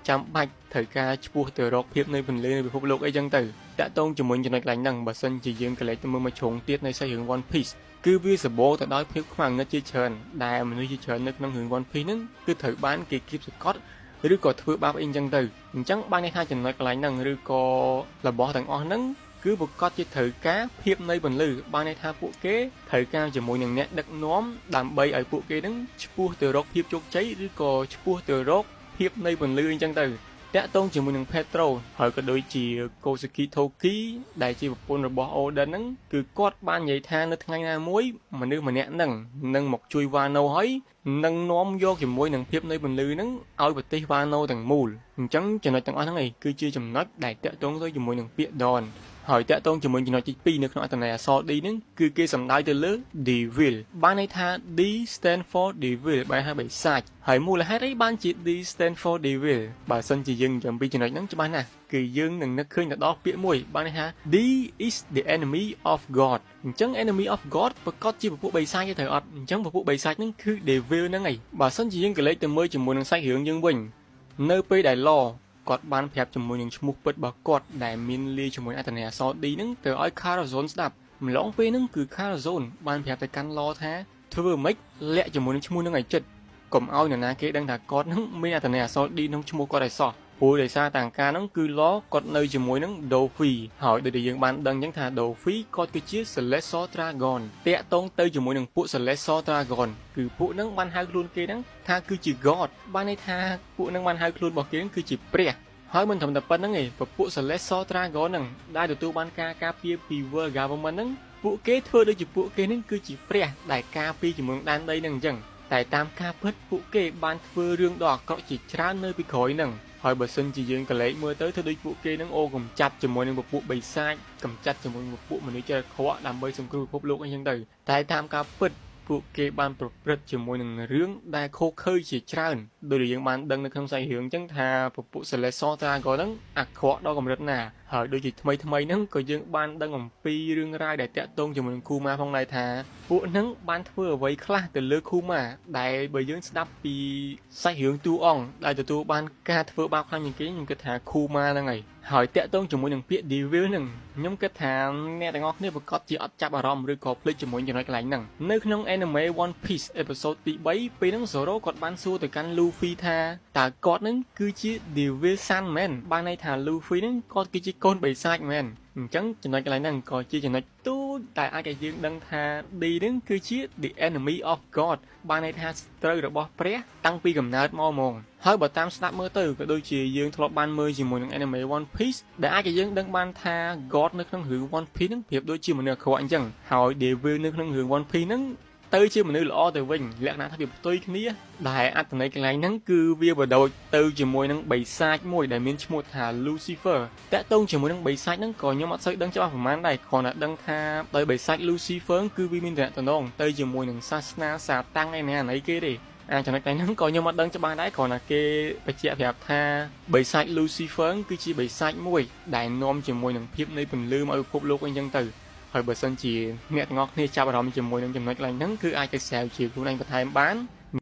ចាំបាច់ត្រូវការឈ្មោះទៅរកភាពនៃពន្លឺនៃពិភពលោកអីចឹងទៅតាក់ទងជាមួយចំណុចកន្លែងហ្នឹងបើសិនជាយើងកលេចទៅមើលមួយជ្រុងទៀតនៃសាច់រឿង One Piece គឺវាសម្បូរទៅដោយភាពខ្មៅងងឹតជាច្រើនដែលមនុស្សជាច្រើននៅក្នុងរឿង One Piece ហ្នឹងគឺត្រូវបានគេគៀបសង្កត់ឬក៏ធ្វើបាបអីចឹងទៅអញ្ចឹងបានន័យថាចំណុចកន្លែងហ្នឹងឬក៏របស់ទាំងអស់ហ្នឹងគឺប្រកាសជាត្រូវការភាពនៃពន្លឺបានន័យថាពួកគេត្រូវការជាមួយនឹងអ្នកដឹកនាំដើម្បីឲ្យពួកគេហ្នឹងឈ្មោះទៅរកភាពជោគជ័យឬក៏ឈ្មោះទៅរកភាពនៃពន្លឺអញ្ចឹងទៅតាក់ទងជាមួយនឹង Petro ហើយក៏ដូចជា Kosuke Toki ដែលជាប្រពន្ធរបស់ Oden ហ្នឹងគឺគាត់បាននិយាយថានៅថ្ងៃណាមួយមនុស្សម្នាក់ហ្នឹងនឹងមកជួយ Wano ហើយនឹងនាំយកជាមួយនឹងភាពនៃពន្លឺហ្នឹងឲ្យប្រទេស Wano ទាំងមូលអញ្ចឹងចំណុចទាំងអស់ហ្នឹងឯងគឺជាចំណុចដែលតាក់ទងទៅជាមួយនឹងពាក្យ Dawn ហើយតាក់ទងជាមួយចំណុចទី2នៅក្នុងអត្ថន័យអក្សរ D ហ្នឹងគឺគេសំដៅទៅលើ Devil បានន័យថា D stand for Devil បែរហើយបិសាចហើយមូលហេតុអីបានជា D stand for Devil បើសិនជាយើងចាំពីចំណុចហ្នឹងច្បាស់ណាស់គឺយើងនឹងនឹកឃើញទៅដល់ពាក្យមួយបានន័យថា D is the enemy of God អញ្ចឹង enemy of God ប្រកាសជាពពួកបិសាចទេត្រូវអត់អញ្ចឹងពពួកបិសាចហ្នឹងគឺ Devil ហ្នឹងឯងបើសិនជាយើងកលេចទៅមើលជាមួយនឹងសាច់រឿងយើងវិញនៅពេលដែលឡគាត់បានប្រាប់ជាមួយនឹងឈ្មោះពិតរបស់គាត់ដែលមានលាយជាមួយអត្ថន័យអក្សរ D ហ្នឹងទៅឲ្យ Corazon ស្ដាប់ម្លងពេលហ្នឹងគឺ Corazon បានប្រាប់ទៅកាន់ឡថាធ្វើម៉េចលាក់ជាមួយនឹងឈ្មោះហ្នឹងឲ្យចិត្តកុំឲ្យនរណាគេដឹងថាគាត់ហ្នឹងមានអត្ថន័យអក្សរ D ក្នុងឈ្មោះគាត់ឲ្យសោះព្រោះដោយសារតាំងការហ្នឹងគឺឡគាត់នៅជាមួយនឹង Doffy ហើយដូចដែលយើងបានដឹងអញ្ចឹងថា Doffy គាត់គឺជា Celestial Dragon តាក់ទងទៅជាមួយនឹងពួក Celestial Dragon គឺពួកហ្នឹងបានហៅខ្លួនគេហ្នឹងថាគឺជា God បានន័យថាពួកហ្នឹងបានហៅខ្លួនរបស់គេហ្នឹងគឺជាព្រះហើយមិនត្រឹមតែប៉ុណ្្នឹងទេពពួក Celestial Dragon ហ្នឹងដែលទទួលបានការការពារពី World Government ហ្នឹងពួកគេធ្វើដូចជាពួកគេហ្នឹងគឺជាព្រះដែលការពារជាមួយនឹងដែនដីហ្នឹងអញ្ចឹងតែតាមការពិតពួកគេបានធ្វើរឿងដ៏អាក្រក់ជាច្រើននៅពីក្រោយហ្នឹងហើយបើសិនជាយើងកលេចមើលទៅធ្វើដូចពួកគេនឹងអូកំចាត់ជាមួយនឹងពពួកបិសាចកំចាត់ជាមួយនឹងពពួកមនុស្សចេះខ្វក់ដើម្បីសង្គ្រោះពិភពលោកអីចឹងទៅតែតាមការពិតពួកគេបានប្រព្រឹត្តជាមួយនឹងរឿងដែលខុសខើជាច្រើនដោយដែលយើងបានដឹងនៅក្នុងសាច់រឿងចឹងថាពពួក Celestial Dragon ហ្នឹងអាក្រក់ដល់កម្រិតណាហើយដូចជាថ្មីហ្នឹងក៏យើងបានដឹងអំពីរឿងរ៉ាវដែលតាក់ទងជាមួយនឹង Kuma ផងដែរថាពួកហ្នឹងបានធ្វើអ្វីខ្លះទៅលើ Kuma ដែលបើយើងស្ដាប់ពីសាច់រឿងតួអង្គដែលទទួលបានការធ្វើបាបខ្លាំងជាងគេខ្ញុំគិតថា Kuma ហ្នឹងហើយតាក់ទងជាមួយនឹងពាក្យ Devil ហ្នឹងខ្ញុំគិតថាអ្នកទាំងអស់គ្នាប្រកាសជាអត់ចាប់អារម្មណ៍ឬក៏ភ្លេចជាមួយចំណុចកន្លែងហ្នឹងនៅក្នុង Anime One Piece episode ទី3ពេលហ្នឹង Zoro គាត់បានសួរទៅកាន់ Luffy ថាតើគាត់ហ្នឹងគឺជា Devil Son មែនបានន័យថា Luffy ហ្នឹងគាត់គឺជាកូនបិសាចមែនអញ្ចឹងចំណុចកន្លែងហ្នឹងក៏ជាចំណុចទូចតែអាចឲ្យយើងដឹងថា D ហ្នឹងគឺជា the enemy of God បានន័យថាសត្រូវរបស់ព្រះតាំងពីកំណើតមកហ្មងហើយបើតាមស្ដាប់មើលទៅក៏ដូចជាយើងធ្លាប់បានមើលជាមួយនឹង Anime One Piece ដែលអាចឲ្យយើងដឹងបានថា God នៅក្នុងរឿង One Piece ហ្នឹងប្រៀបដូចជាមនុស្សអាក្រក់អញ្ចឹងហើយ Devil នៅក្នុងរឿង One Piece ហ្នឹងទៅជាមនុស្សល្អទៅវិញលក្ខណៈថាវាផ្ទុយគ្នាដែលអត្ថន័យកន្លែងហ្នឹងគឺវាបដូចទៅជាមួយនឹងបិសាចមួយដែលមានឈ្មោះថា Lucifer តាក់ទងជាមួយនឹងបិសាចហ្នឹងក៏ខ្ញុំអត់សូវដឹងច្បាស់ប្រហែលដែរគ្រាន់តែដឹងថាដោយបិសាច Lucifer គឺវាមានតំណងទៅជាមួយនឹងសាសនាសាតាំងឯណាណីគេទេចំណុចហ្នឹងក៏ខ្ញុំអត់ដឹងច្បាស់ដែរគ្រាន់តែគេបញ្ជាក់ប្រាប់ថាបិសាច Lucifer គឺជាបិសាចមួយដែលនាំជាមួយនឹងភាពនៃពន្លឺមកឲ្យពិភពលោកអីចឹងទៅហើយបើសិនជាអ្នកទាំងអស់គ្នាចាប់អារម្មណ៍ជាមួយនឹងចំណុចកន្លែងហ្នឹងគឺអាចទៅស្រាវជ្រាវខ្លួនឯងបន្ថែមបាន